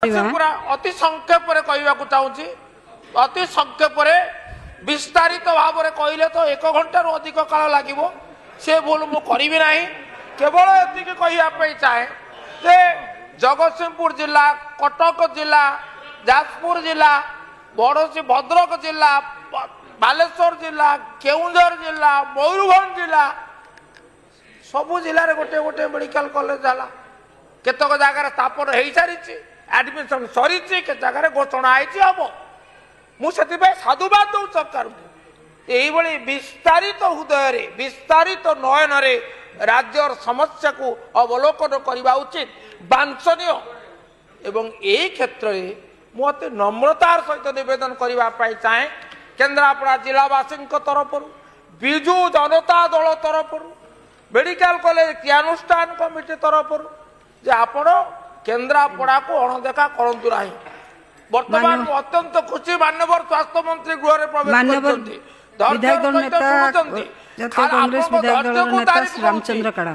पूरा अति संक्षेप कहवाक चाहूँगी अति संक्षेप विस्तारित भाव में कहले तो 1 घंटा अधिक काल लगे से भूल मुझे ना केवल ये कहवाई चाहे जे जगतसिंहपुर जिला कटक जिला जाजपुर जिला बड़ोसी भद्रक जिला बालेश्वर जिला केउंझर जिला मयूरभंज जिला सबू जिले गोटे गोटे मेडिकल कॉलेज है केतक जगार स्थापन हो सारी एडमिशन सरी के जगह घोषणा हम मुझे साधुवाद दौ सरकार को यही विस्तारित हृदय विस्तारित नयन राज्यर समस्या को अवलोकन करने उचित वांछनीय एवं यही क्षेत्र में मुझे नम्रतार सहित निवेदन करने चाहे केन्द्रापड़ा जिलावासी तरफ विजु जनता दल तरफ मेडिकल कॉलेज क्रियानुष्ठान कमिटी तरफ जे आपण केन्द्रापड़ा को अणदेखा करूँ ना वर्तमान अत्यंत खुशी माननीय स्वास्थ्य मंत्री गृह प्रवेश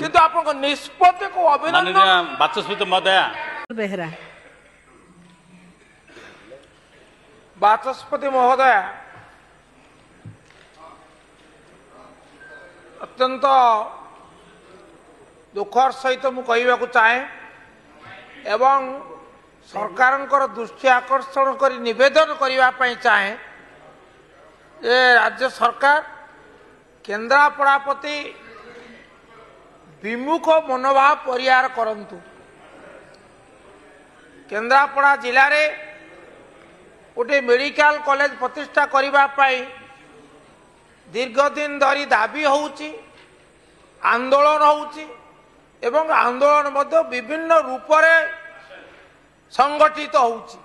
किंतु निष्पत्ति को अभिनंदन बाचस्पति महोदय बेहरा बाचस्पति महोदय अत्यंत दुखर सहित मुझे कहवाक चाहे एवं सरकार दृष्टि आकर्षण कर निवेदन करने चाहे ये राज्य सरकार केन्द्रापड़ा प्रति विमुख मनोभाव परिहार करंतु केन्द्रापड़ा जिले में गोटे मेडिकल कॉलेज प्रतिष्ठा करने दीर्घ दिन धरी दाबी होउची आंदोलन होउची एवं आंदोलन मध्य विभिन्न रूप से संगठित होउची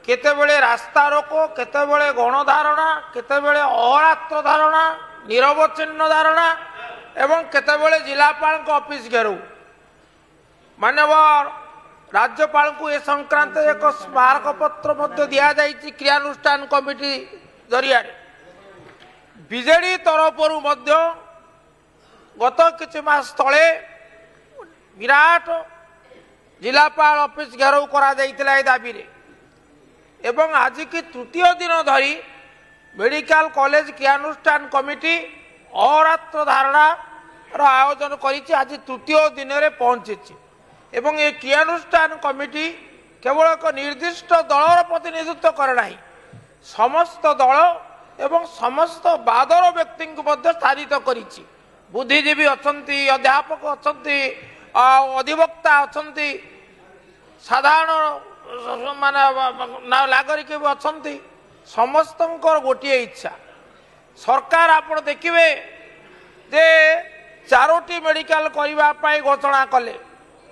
केतेबेले रास्ता रोको केतेबेले गणधारणा केतेबेले अहोरात्र धारणा निरवच्छिन्न धारणा एवं केतेबेले जिलापाल ऑफिस घेराव माननीय राज्यपाल को ए संक्रांत एक स्मारक पत्र दिया जाइछि क्रियानुष्ठान कमिटी जरिया बीजेडी तरफ गत किछि मास तले विराट जिलापाल ऑफिस घेराव करा जाइतिला ए दाबी रे एवं आज की तृतीय दिन धरी मेडिकल कॉलेज क्रियानुष्ठान कमिटी अहोरात्र धारणा आयोजन करिछि आज तृतीय दिन रे पहुंची एवं ये क्रियानुष्ठान कमिटी केवल एक निर्दिष्ट दलर प्रतिनिधित्व करे नाही समस्त दल एवं समस्त बादर व्यक्ति को स्थानित करिछि बुद्धिजीवी अछंती अध्यापक अछंती अधिवक्ता अछंती साधारण माने नागरिक भी अछंती समस्त गोटे इच्छा सरकार आप देखिए जे 4टी मेडिकल करने घोषणा कले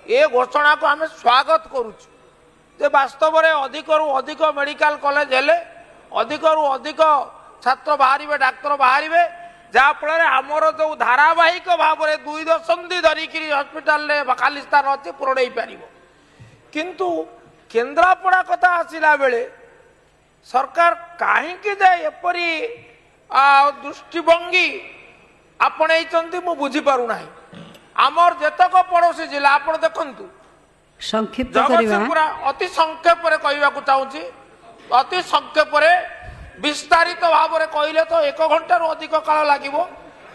ये घोषणा को आम स्वागत करुचु वास्तव में अधिक रु अधिक मेडिकल कॉलेज हेले अधिक रु अधिक छात्र बाहर डाक्तर बाहर जहाँफल आमर जो धारावाहिक भाव में 2 दशंधि धरिक हस्पिटाल खाली स्थान अच्छे पूरण हो पार किंतु केन्द्रापड़ा कथा आसला बेले सरकार कहीं एपरी दृष्टिभंगी आपणे मु बुझीपारूना आमर जेतक पड़ोसी जिला आप देखु जगतसिंहपुर अति संक्षेप कहवाक चाहूँगी अति संक्षेप विस्तारित भाव में कहले तो 1 घंटा अधिक काल लगे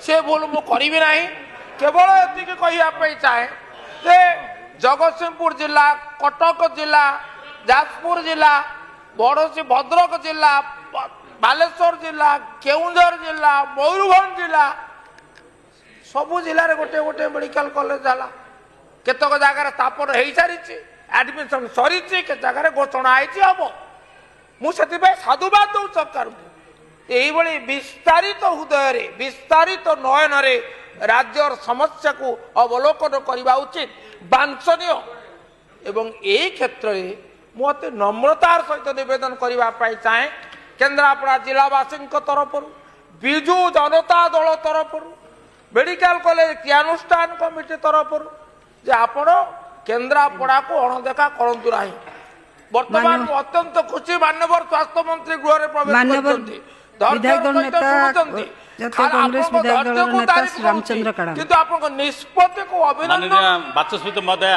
से भूल मुझे ना केवल ये कहवाई चाहे जे जगतसिंहपुर जिला कटक जिला जाजपुर जिला बड़ोसी भद्रक जिला बालेश्वर जिला केउंझर जिला मयूरभंज जिला सबू जिले गोटे गोटे मेडिकल कॉलेज है केतक जगार स्थापन हो सारी एडमिशन सरी के जगह घोषणा हम मुझे साधुवाद दौ सरकार को यही विस्तारित हृदय विस्तारित नयन राज्यर समस्या को अवलोकन करने उचित वांछनीय एवं यही क्षेत्र में मुझे नम्रतार सहित निवेदन करने चाहे केन्द्रापड़ा जिलावासी तरफ विजु जनता दल तरफ मेडिकल कॉलेज क्रियानुष्ठान कमिटी तरफ जे आपण केन्द्रापड़ा को अणदेखा करूँ ना वर्तमान अत्यंत खुशी माननीय स्वास्थ्य मंत्री गृह प्रवेश रामचंद्र किंतु निष्पत्ति को अभिनंदन बाचस्पति महोदय